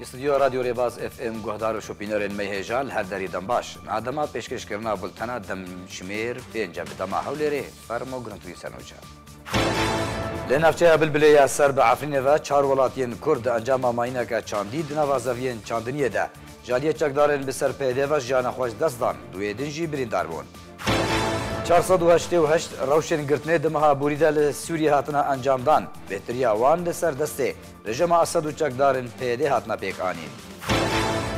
استودیو رادیو ریباز اف ام گهدار و شوپینرین میهجال هر دری دم باش نادما پیشکش کرنا بولتنا دم شمیر پنج دم حولره فرمو گرانتوی سنوجا لنفچه بلبلی اثر به عفرین و چهار ولاتین کرد انجام ماینه که چاندی دنوازوین چاندنیه ده جالیه چکدارن به سر پیده و جان خوش دستان دوی دنجی بریندار بون 488 روشن گرتنه دمها بوریده لسوریه هاتنا انجام دان بهتری آوان لسر دسته رژیم اسد و چکدارن پیده هاتنا پیک آنین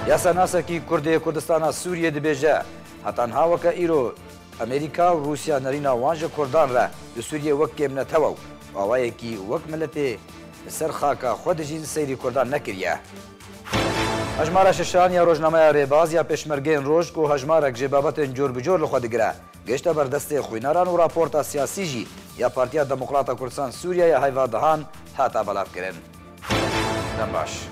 یاسا ناسا کی کردستان سوریه دبیجه هاتنها وکا ایرو امریکا و روسیا نرینا وانج کردان را لسوریه وک کم نتوو آوائه کی وک ملت سر خاکا خود جین سیری کردان نکریه هجمار ششان یا روزنامه ریباز یا پشمرگین روز کو هجمارک جبابت جور بجور لخود گره گشت بر دست خویناران و راپورتا سیاسی جی یا پارتیا دموکراتا کردستان سوریه یا هیوادهان هاتا بلاف کرن دنباش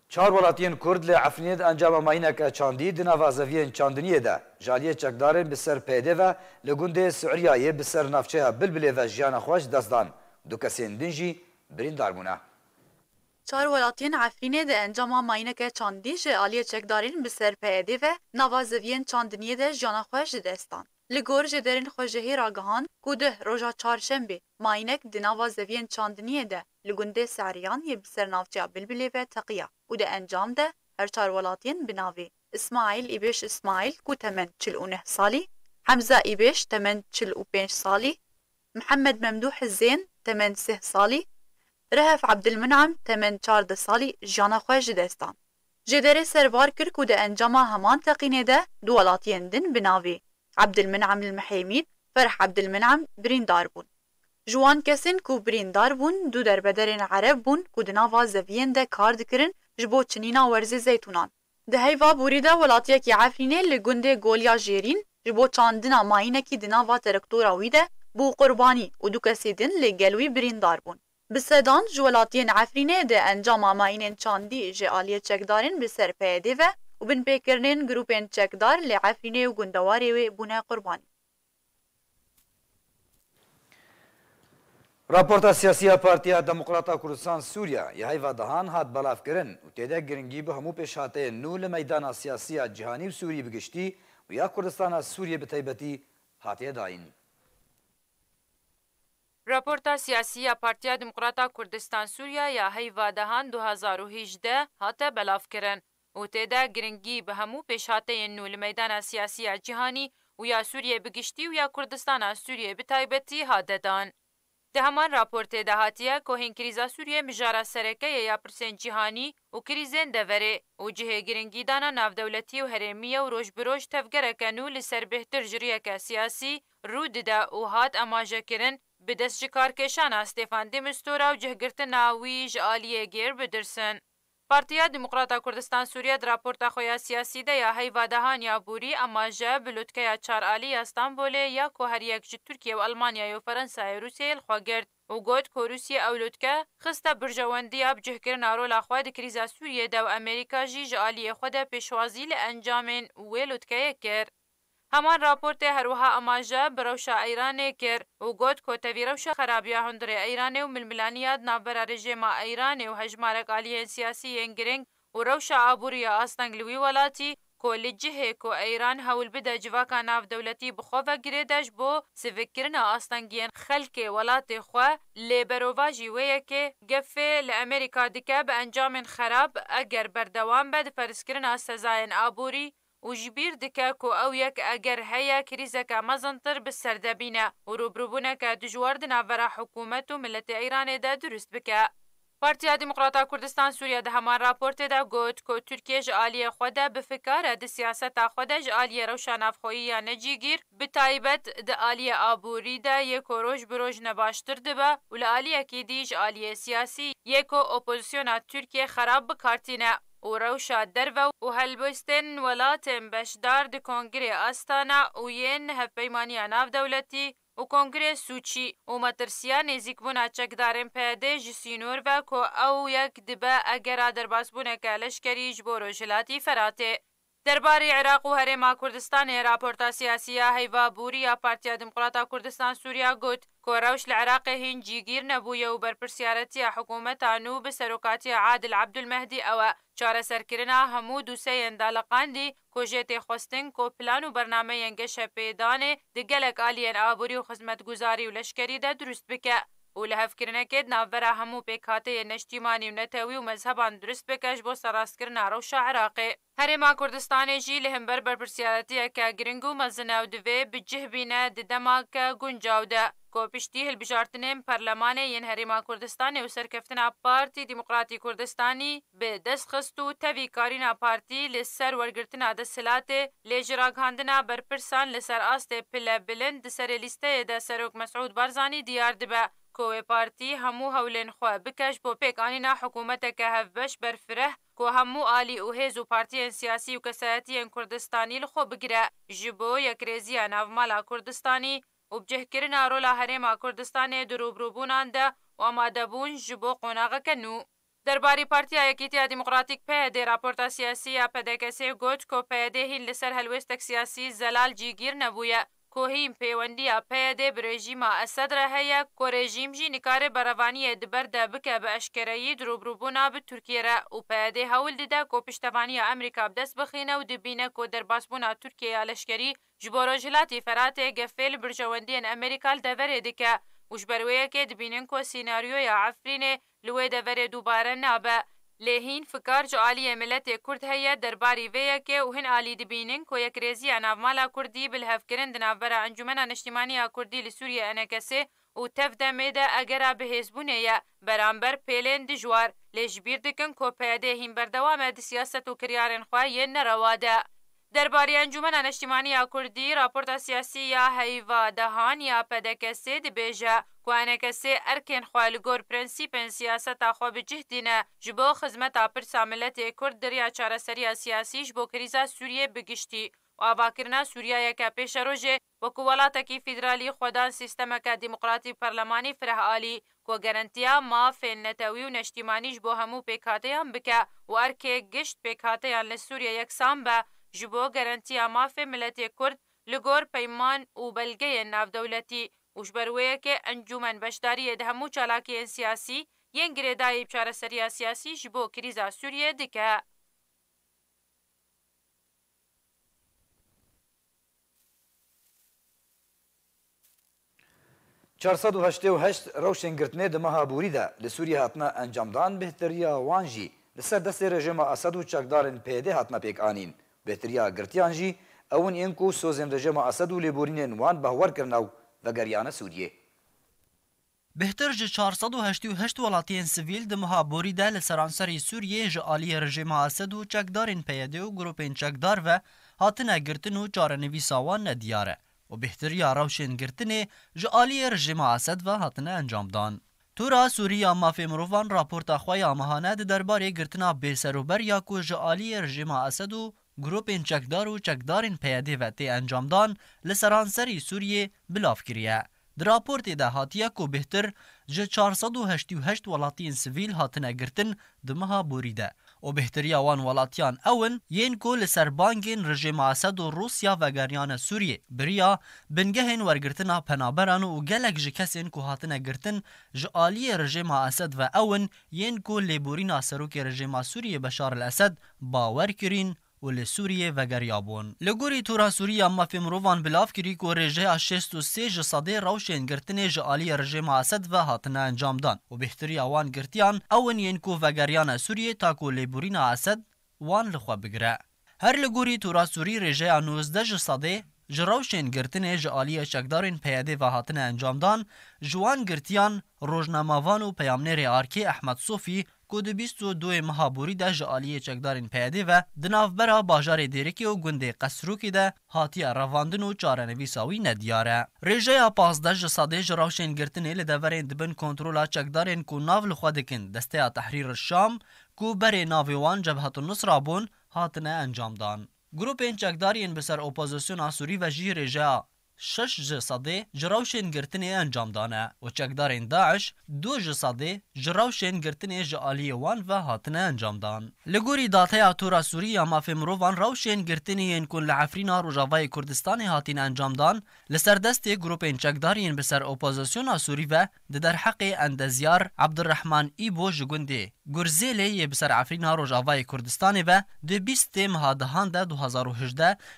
چهار ولاتین کرد لعفنید انجام ماینک چاندی دنوازوین چاندنیه ده جالیه چکدارن بسر پیده و لگونده سعریه بسر نفچه بلبله و جیان خوش دستدان دو کسین دنجی بریندار بونه چهار ولاتین عفرینه ده انجام ماینک چاندی جالیه چکدارن بسر پیده و نوازوین چاندنیه ده جیان خوش دستان لگور جدرین خوشهی راگهان کوده روژا چهارشنبه ماینک دنوازوین چاندنیه ده لگونده سعریان یه بسر نافچه بلبله و تقیه و ده انجام ده هر چهار ولاتین بناوی اسماعیل ایبش اسماعیل کو تمن 49 سالی حمزه ایبش تمن 45 سالی محمد ممدوح الزين تمن 3 سالی رهف عبدالمنعم تمن 14 سالی جانا خوش دستان جدره سربار کرد و ده انجام همان تقینه ده دو ولاتین دن بناوی عبدالمنعم المحيميد فرح عبدالمنعم بريندار بون جوان کسین کو بریندار بون دو دربدرین عرب بون کو دناوا زوین ده کار دکرن جبو چنینا ورز زیتونان ده هیوا بوریده ولاتیه کی عفرینه لگنده گولیا جیرین جبو چاندنا ماینه کی دناوا ترکتورا ویده بو قربانی و دو کسی دن لگلوی بریندار بون بسدان جولاتین عفرینه ده انجام ماینن چاندی جعالیه چکدارن بسر پیده و بن پیکرنین گروپین چکدار لعفرینه و گندواری و بونه قربانی راپورتا سیاسی پارتیا دموکراتا کردستان سوریا یا هیوادهان هات بلاف کرن و تیده گرنگی به همو پیشاته نو لمیدان سیاسی جهانی و سوری بگشتی و یا کردستان سوریه بتایبتی هاتیه داین. راپورتا سیاسی پارتیا دموکراتا کردستان سوریا یا هیوادهان 2018 هات بلاف کرن و تیده گرنگی به همو پیشاته نو لمیدان سیاسی جهانی و یا سوریه بگشتی و یا کردستان سوریه بتایبتی هات دان. ده همان راپورته دهاتیه که هین کریزا سوریه مجارا سرکه یا پرسین جهانی و کریزین دوره و جهه گرنگی دانا ناف دولتی و هرمیه و روش بروش تفگره کنو لسر بهتر جریه که سیاسی رو دیده و هات اماجه کرن به دست جکارکشان استفان دمستورا و جهگرتن ناوی جعالیه گیر بدرسن. پارتیا دموکراتا کردستان سوریه در راپورتا خویا سیاسی ده یا هیوادهان یا بوری اماجه بلوتکه یا چار آلی استانبوله یا که هر یک جد ترکیه و المانیا و فرنسا و روسیه الخوا گرد و گوت که روسیه او لوتکه خسته برجواندی اب جهکرن آرول اخواه ده کریزا سوریه ده و امریکا جی جعالی خود پیشوازی لانجامن و لوتکه کرد. همان راپورت هروها اماجه بروشا ایران کر و گوت که تاوی روشا خرابیا هندر ایران و ململانیات نابرا رژیم ایران و هجمارک آلیه سیاسی انگرنگ و روشا آبوریا آستانگلوی ولاتی که لجهه که ایران هول بده جواکا ناف دولتی بخواه گریدش بو سفکرن آستانگین خلک ولات خواه لیبروا جیوه که گفه لامریکا دکه به انجام خراب اگر بردوام بد فرسکرن سزاین آبوری و جبیر دکه که او یک اگر هیا کریزه که مزنطر بسرده بینه و روبروبونه که دجوار دناورا حکومت و ملت ایران ده درست بکه. پارتیا دموکراتا کردستان سوریه ده همان راپورت ده گوت که ترکیه جعالی خوده بفکاره ده سیاست خوده جعالی روشان افخویی یا نجیگیر بتایبت ده آلی آبوری ده یک روش بروش نباشتر ده با و لآلی اکی دی جعالی سیاسی یک اپوزیسیون ترکیه خراب بکارتینه و روشا درو و هلبستن ولاتن بشدار ده کنگره آستانا و ین هفپیمانی ناف دولتی و کنگره سوچی و مترسیا نزیک بونا چکدارن پیده جسینور و که او یک دبه اگر در باس بونه که لشکری جبورو جلاتی فراته. دربارەی عێراق و هەرێما کوردستانی راپۆرتا سیاسیە هەیڤا بوریە پارتیا دموکراتا کوردستان سووریا گوت کۆڕەوش لە عێراقی هین جیگیر نەبوویە و بەرپرسیارەتیە حکوومەتان و بەسەرۆکاتیە عادل عەبدولمەهدی ئەوە چارەسەرکردنا هەموو دووسەیەن داڵەقاندی کۆژێ تێخواستن کۆپلان و بەرنامەیەن گەشە پێدانێ دگەلێک ئالیەن ئابووری و خزمەتگوزاری و لەشکەریدا دروست بکە و لە هەفکردنەکێت ناوبەرە هەموو پێکهاتەیە نەشتیمانی و نەتەوی و مەزهەبان دروست بکەش بۆ سەڕاستکردنا ڕەوشە عێراقێ هەرێما کوردستانێژی لە هەمبەر بەرپرسیارەتیەکە گرنگ و مەزنە و دەوێ بجه بینە ددەماکە گونجاودە کۆپشتی هەلبژارتنێن پەرلەمانێ یەن هەرێما کوردستانی و سەرکەفتنا پارتی دیموکراتی کوردستانی بێ دەستخست و تەوی کارینا پارتی لەسەر وەرگرتنا دەسەلاتێ لێژراگاندنا بەرپرسان لەسەر ئاستێ پلە بلند سەرێ لیستەیەدا سەرۆک مەسعود بارزانی دیار دبە کۆوێ پارتی هەموو هەولێن خوا بکەش بۆ پێکانینا حکوومەتەکە هەفبەش بەرفرە کۆ هەموو ئالی و هێز و پارتیەن سیاسی و کەسایەتیەن کوردستانی لەخۆ بگرە ji بۆ یەکرێزیە ناومالا کوردستانی و بجهکردنا ڕۆلا هەرێما کوردستانê درۆبڕووبوونان de و ئامادەبوون ji بۆ قۆناغەکە نو دەربارەی پارتیا یەکێتیە دیموکراتیک پێدێ راپۆرتا سیاسیە پەدەکەسێ گوت کۆ پێدێ هین لەسەر هەلوێستێک سیاسی زەلال جیگیر نەبوویە کۆهیم پەیوەندیە پێدێ برێژیما ئەسەدرە هەیە کۆ رێژیمژی نکارێ بەڕەوانیە دبەردە بکە بە ئەشکەرەیی درۆبڕووبوونا بە تورکیەرە و پێدێ هەوڵ ددا کۆ پشتەوانیە ئەمریکا بدەست بخینە و دبینە کۆ دەرباسبوونا تورکیا لەشکەری ji bo rojhilatê feratê gefê li birjewendiyên Amerîka li deverê dike û ji ber wê yekê dibînin ku sînaryoya Efrînê li wê deverê dubare nabe lê hîn fikar ji aliyê milletê Kurd heye derbarî vê yekê û hin alî dibînin ku yekrêziya navmala Kurdî bi lihevkirin di navbera Encûmena Niştimaniya Kurdî li Sûriye enekesê û tev demê de egera bihêzbûnê ye beramber pêlên dijwar lê ji bîr dikin ku peyedê hîn berdewame di siyaset û kiryarên xwe yên nerewa de دربارەی ئەنجومەنە نیشتیمانیە کوردی راپۆرتە سیاسیە هەیڤا دەهان یا پەدەکەسێ دەبێژە کوانەکەسێ ئەرکێن خوا li gor prensîpên siyaseta xwe bicih ji bo xizmeta pirsa milletê Kurd diriya çareseriya siyasî ji bo krîza Sûriyê bigiştî û avakirina Sûriyayeke pêşerojê wekû welatekî federalî xwedan sîstemeke demokratîk perlemanî fireh alî ku gerantiya mafên netewî û neştîmanî ji bo hemû pêkhateyan bike û erkê gişt pêkhateyan li Sûriye yeksan be ji bo gerantiya mafê milletê Kurd li gor peyman û belgeyên navdewletî û ji ber wê yekê encûmen beşdariyê di hemû çalakiyên siyasî yên girêdayî çareseriya siyasî ji bo krîza Sûriyê dike. چارسد و هشت و هشت روشن گرتنê di meha Borî de li Sûriye hatina encamdan bêhteriya wan jî li ser destê rejima Esed û çekdarên PYD hatina pêkanîn. Bêhteriya girtiyan jî ewin yên ku sozên rejima Esed û lêborînên wan behwer kirina û vegeriyane Sûriyê. بهتر ji 488 welatiyên sivîl di meha Borî de li seranserî Sûriyê ji aliyê rejima Esed û çekdarên PYD û grûpên çekdar ve hatine girtin û çarenivîsa wan nediyar e. و بهتریا روشن گرتنê ji aliyê rejima Esed ve hatine encamdan. Tura Sûriya mafê mirovan raporta xwe ya mehane di derbarê girtina bêserûberiya ku ji aliyê rejima Esed û grûpên çekdar û çekdarên PYD ve tê encamdan li seranserî Sûriyê bilav kiriye. Di raportê de hatiye ku bêhtir ji 488 welatiyên sivîl hatine girtin di meha Borî de. و بهتریا وان ولاتیان اون یین کو لسر بانگین رژیم اسد و روسیا و گریان سوریه بریا بنگهن ورگرتنا پنابران و گلک جکسین کو هاتنه گرتن جالی رژیم اسد و اون یین کو لیبورینا سروک رژیم سوریه بشار الاسد باور کرین و لسوریه و گریابون. لگوری تورا سوریه ما فی مروان بلاف کری کو رژه 63 صده روشن گرتنه جالی رژیم اسد و هاتنه انجام دان و بهتری اوان گرتیان اون ین کو و گریان سوریه تا کو لیبورینا اسد وان لخوا بگره. هر لگوری تورا سوری رژه 19 صده جروشن گرتنه جالی چکدارین پیاده و هاتنه انجام دان جوان گرتیان روزنامه‌وان و پیامنر آرکی احمد صوفی کو د 22 meha Borî de ji aliyê çekdarên PYD ve di navbera bajarê Dêrikê û gundê Qesrûkê de hatiye revandin û çarenivîsa wî nediyar e. Rêjeya 15 ji sadê ji rewşên girtinê li deverên dibin kontrola çekdarên ku nav li xwe dikin desteya Tehrîr Şam ku berê navê wan Cebhetun Nusra bûn hatine encam dan. Grûpên çekdariyên bi ser opozisyona Sûrî ve jî rêjeya 6 ji sedê ji rewşên girtinê encam dane û çekdarên Daeş 2 ji sedê ji rewşên girtinê ji aliyê wan ve hatine encam dan. Li gorî dateya tora Sûriya mafê mirovan rewşên girtinê yên ku li Efrîna Rojavayê Kurdistanê hatîne encam dan li ser destê grûpên çekdariyên bi ser opozisyona Sûrî ve di derheqê endezyar Abdurrahman İbo ji gundê Gurzêlê yê bi ser Efrîna Rojavayê Kurdistanê ve di 20 meha de 2018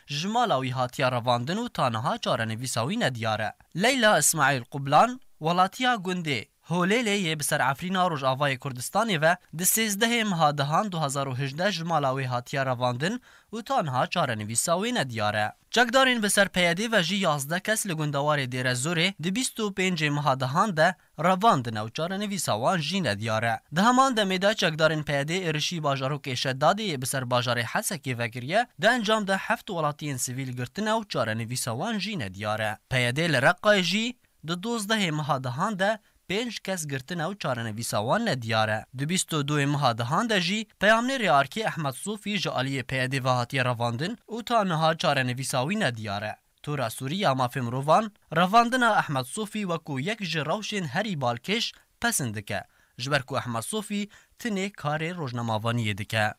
ji mala wî hatiye revandin û taniha çarenivîsa wî nediyar e. Leyla İsmaîl Qublan welatiya gundê Holêlê yê bi ser Efrîna Rojavayê Kurdistanê ve di 13 meha 2018 ji mala wê hatiye revandin û taniha çarenivîsa wê nediyar e. Çekdarên bi ser PYD ve jî 11 kes li gundewarê Dêrezorê di 25 meha de revandin û çarenivîsa wan jî nediyar e. Di heman demê de çekdarên PYD êrişî bajarokê Şeddadê yê bi ser bajarê Hesekê vekiriye di encam de 7 welatiyên sivîl girtine û çarenivîsa wan jî nediyar e. PYD li Reqqayê jî di 12 meha de 5 kes girtine û çarenivîsa wan nediyar e. Di 22 meha de jî peyamnêrê Arkê Ehmed Sofî ji aliyê PYD ve hatiye revandin û taniha çarenivîsa wî nediyar e. Tora Sûriya mafê mirovan revandina Ehmed Sofî wekû yek ji rewşên herî balkêş pesend dike ji ber ku Ehmed Sofî tinê karê rojnamavaniyê dike.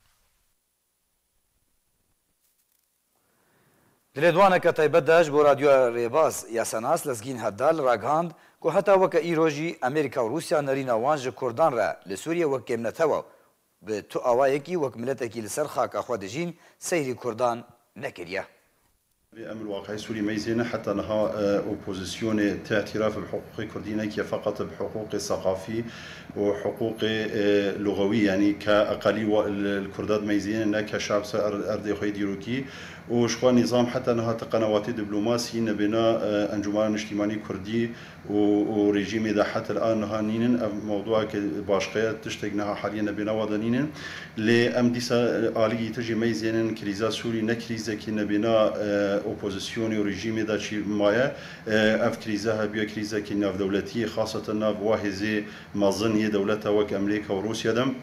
Dilêdwaneke taybet de ji bo radyoya Rêbaz Yasenas Lezgîn Heddal ragihand ku heta weke îro jî Amerîka û Rûsya nerîna wan ji Kurdan re li Sûriye wek kêmnetewa bi tu awayekî wek miletekî li ser xaka xwe dijîn seyrî Kurdan nekiriye. الأمر الواقعي السوري ميزينة حتى نها أوبوزيسيون اعتراف بحقوق كردينة كي فقط بحقوق الثقافي وحقوق لغوي يعني كأقلي الكردات ميزينة كشعب أرضي خوي ديروكي وشخوا نظام حتى نها قنوات دبلوماسي نبنا أنجمان اجتماعي كردي وريجيم إذا حتى الآن نها نينن موضوع باشقية تشتغنها حاليا نبنا وضنينن لأمديسا آلي تجي ميزينن كريزا سوري نكريزا كي نبنا اوپوزیسیونی و رژیمی دا چی مایه اف کریزه ها بیا کریزه که ناف دولتی خاصة ناف واحزی مازنی دولت وک امریکا و روسیا دم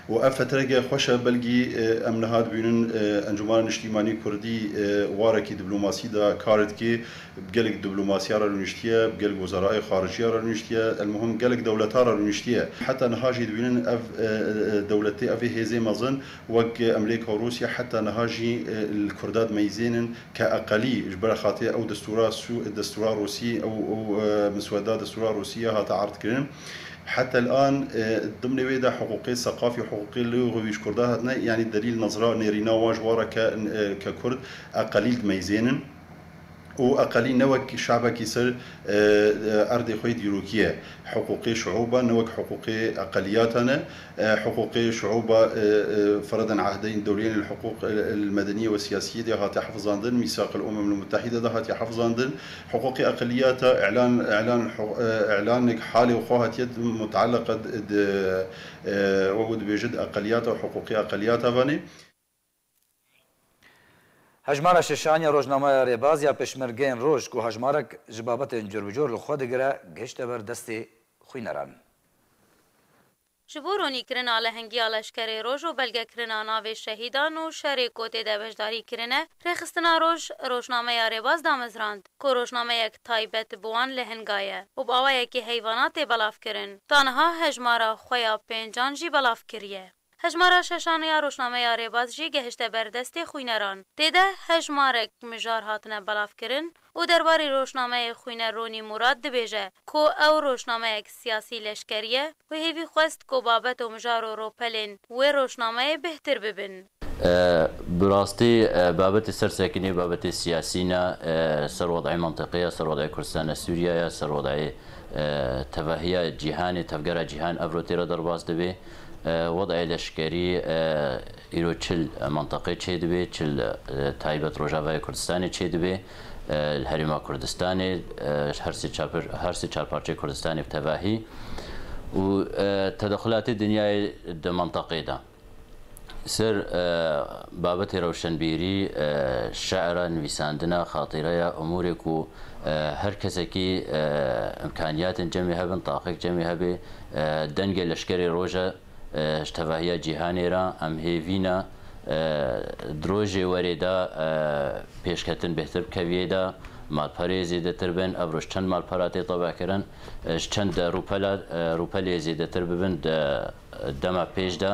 و اف فتره خوشه بلگی امنهاد بینن انجمن اجتماعی کردی وارکی دیپلماسی دا کارت کی بجلک دیپلماسی را نشتیه بجلک وزرای خارجیه را نشتیه المهم جلک دولتها را نشتیه حتی نهاجی بینن اف دولتی اف هزی مازن وک امریکا و روسیا حتی نهاجی الکردات میزینن كأقلي جبر خاطئ او دستورات روسي او مسودات دستورات روسيه هات عرض كرن حتى الآن ضمن ويدا حقوقي ثقافي وحقوقي لغوي كردها يعني دليل نظرة نيرينا واجوارا ككرد أقليل ميزينن وأقلي نوك شعبك يصير أرض خوي ديروكية حقوقي شعوبة نوك حقوقي أقلياتنا حقوقي شعوبة فرضا عهدين دوليين الحقوق المدنية والسياسية دي هاتي حفظاندن ميثاق الأمم المتحدة ده هاتي حفظاندن حقوقي أقليات إعلان حالي وخوهات يد متعلقة وجود بجد أقليات وحقوقي أقليات فاني هجمارا ششانیا روزنامه ریباز یا پشمرگین روز کو هجمارک جبابت جربجور لخوا دگره گشت بر دست خوینران. جبورونی کرنا لهنگی لشکری روز و بلگه کرنا ناو شهیدان و شهر کوته دبشداری کرنه رخستنا روزنامه ریباز دامزراند که روزنامه یک تایبت بوان لهنگایه و باوه یکی حیوانات بلاف کرن تانها هجمارا خویا پنجان جی بلاف کریه. هجمارا ششانیا روشنامه ریباز جی گهشته بر دست خوینران دیده هجمارک مجار هاتنه بلاف کرن و درباری روشنامه خوینه رونی مراد دبیجه کو او روشنامه یک سیاسی لشکریه و هیوی خواست کو بابت و مجار و روپلین و روشنامه بهتر ببین. براستی بابت سرسکنی بابت سیاسینا سر وضع منطقیه سر وضع کردستان سوریه سر وضع تفاهیه جهانی تفجر جهان افروتیرا درباز دبی وضع لشکری ایرو چل منطقه چه دبی چل تایبت روجاوای کردستانی چه دبی الهریما کردستانی هر سی چهار پارچه کردستانی بتواهی و تدخلات دنیای د منطقه ده سر بابت روشنبیری شعرا نویساندنا خاطره اموری کو هر کسی که امکانیات جمعی هبن طاقه جمعی هبه دنگ لشکری روجا اشتباهی جهانی را ام هیوینا دروژ وریدا پیشکتن بهتر کویدا مالپەرێ زیێدەتر بن ئەڤڕۆژ چەند مالپەراتێ تەباکردن چەند ڕوپەلێ زیێدەتر ببن دەما پێشدا.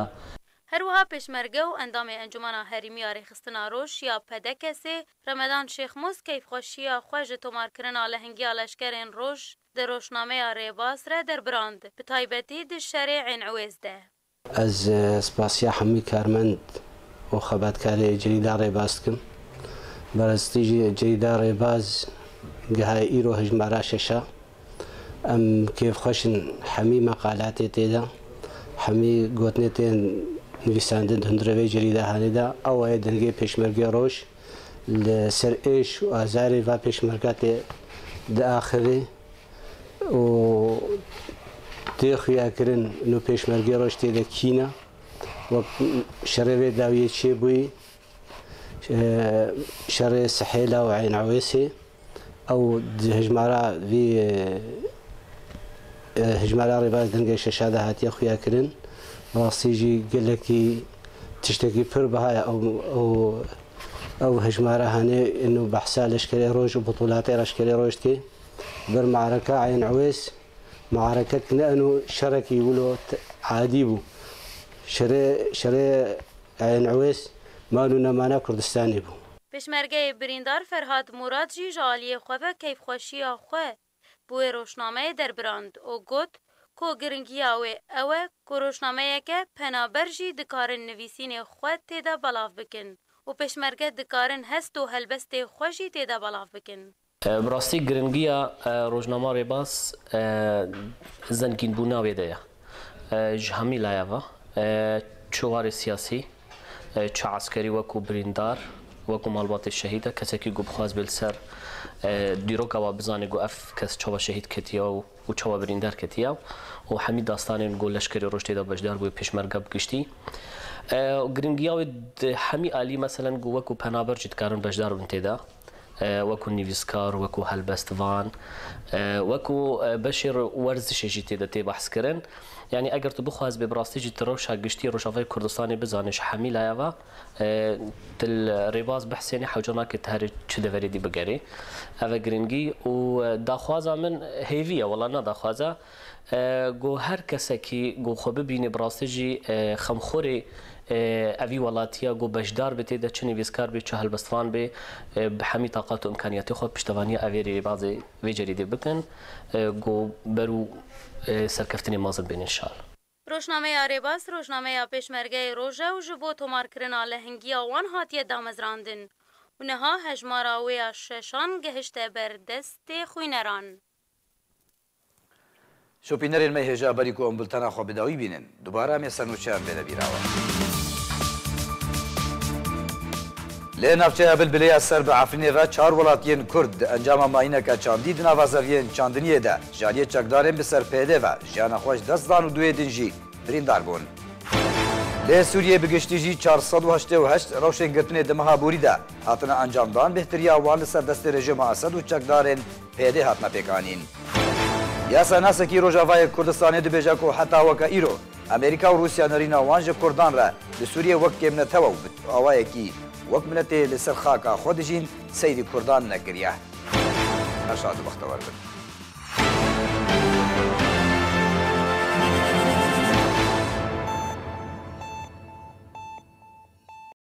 هەروەها پێشمەرگە و ئەندامی ئەنجومەنا هەرمییا ڕێخستنا ڕۆژ یا پەدەکەسێ ڕەمەدان شێخمۆز کەیفخۆشیە خۆش ji تۆمارکردنا لە هەنگیا لەشکرên ڕۆژ di rojnameya Rêbas re derbrand bi taybetî di şerê Ên de. Ez spasiya hemî karmend û xebatkarê cerîda Rêbas dikim. Berastî jî cerîda Rêbas geha îro hejmara şeşa em kêfxweşin hemî meqalatê tê de hemî gotinê tên nivîsandin hundirevê cerîda hanê de ew ê dengê pêşmergeya roj li ser êş û azarê va pêşmerga tê diaxivê û tê xuyakirin nû pêşmergeya roj tê de kîne wek şerê vê dawiyê çêbûyî şerê Sihêla û Ên Ewêsê ew di hejmara vî hejmara Rêbas dengê şeşa de hatiye xuyakirin. Rastî jî gelekî tiştekî pir biha ye ew hejmara hanê nû behsa leşkerê roj û butûlatê leşkerê roj dike bir me'reka Ên Ewês معركة لأنه شركي ولو عاديبو شري عين عويس مالو نمانا كردستاني بو پشمرگه بریندار فرهاد مراد جی جالیه خواه کیف خوشی خواه بوی روشنامه در براند و گوت کو گرنگی اوه کو روشنامه که پنابر جی دکارن نویسین خواه تیدا بلاف بکن و پشمرگه دکارن هست و هلبست خوشی تیدا بلاف بکن. براستی گرنگیا روزنامه Rêbas زنگینبوونا wê de ye ji hemî layeva çi warê siyasî çi eskerî wekû birîndar wekû malbatê şehîd e kesekî got bixwaz bê li ser dîroka wa bizanê got ev kes çawa şehîd ketiya û çawa birîndar ketiya û hemî dastanên got leşkerê roj tê de bejdar bûye pêşmerge bigiştî giringiya wê di hemî alî meselen got wekû penaber jî dikarin bejdar bin tê de وەکو نیویسکار وەکو هەلبەستوان وەکو بەشێ وەرزشێ jî tê de tê behskirin yani eger tu bixwaz bê birastî jî rewşa giştî Rojavayê Kurdistanê bizanî ji hemî layeva til Rêbas behsênê hewca nake te herî çi deverê dî bigerê ev e giringî û daxwaza min hêvî ye wela ne daxwaza got her kesekî got xwe bibînê birastî jî xemxorê evî welatiya got bejdar bê tê de çi nivîskar bê çi helbestvan bê bi hemî taqat û imkaniyatê xwe piştevaniya evê Rêbasê vê cerî dê bikin got ber û serkeftinê mezin bên inşal. Rojnameya Rêbas rojnameya pêşmergeyê roj e û ji bo tomarkirina lehingiya wan hatiye damezrandin û niha hejmara wê ya şeşan gihişte ber destê xwîneran. شۆپینەرên me hêja berî ku em bultena xwe bidawî bînin dubara em ê senûçeyan bêne bîrawe. Lê navçeya Bilbilêya ser bi Efrînê ve çar welatiyên Kurd di encama mayîneka çandî di nava zeviyên çandiniyê de jaliyê çekdarên bi ser pêdê ve jiyana xweş dest dan û duê din jî birîndar bûn. Lê Sûriyê bi giştî jî 488 rewşên girtinê di meha Borî de hatine encamdan bêhtiriya wan li ser destê rejima Esed û çekdarên pêdê hatine pêkanîn. Yasa nasekî Rojavayê Kurdistanê dibêje ku heta weke îro Amerîka û Rûsya nirîna wan ji Kurdan re li Sûriyê wek kêmnetewe û bi awayekî wek miletê li ser xaka xwe dijîn seyrî Kurdan nekiriye. Eşa dibextewar bin.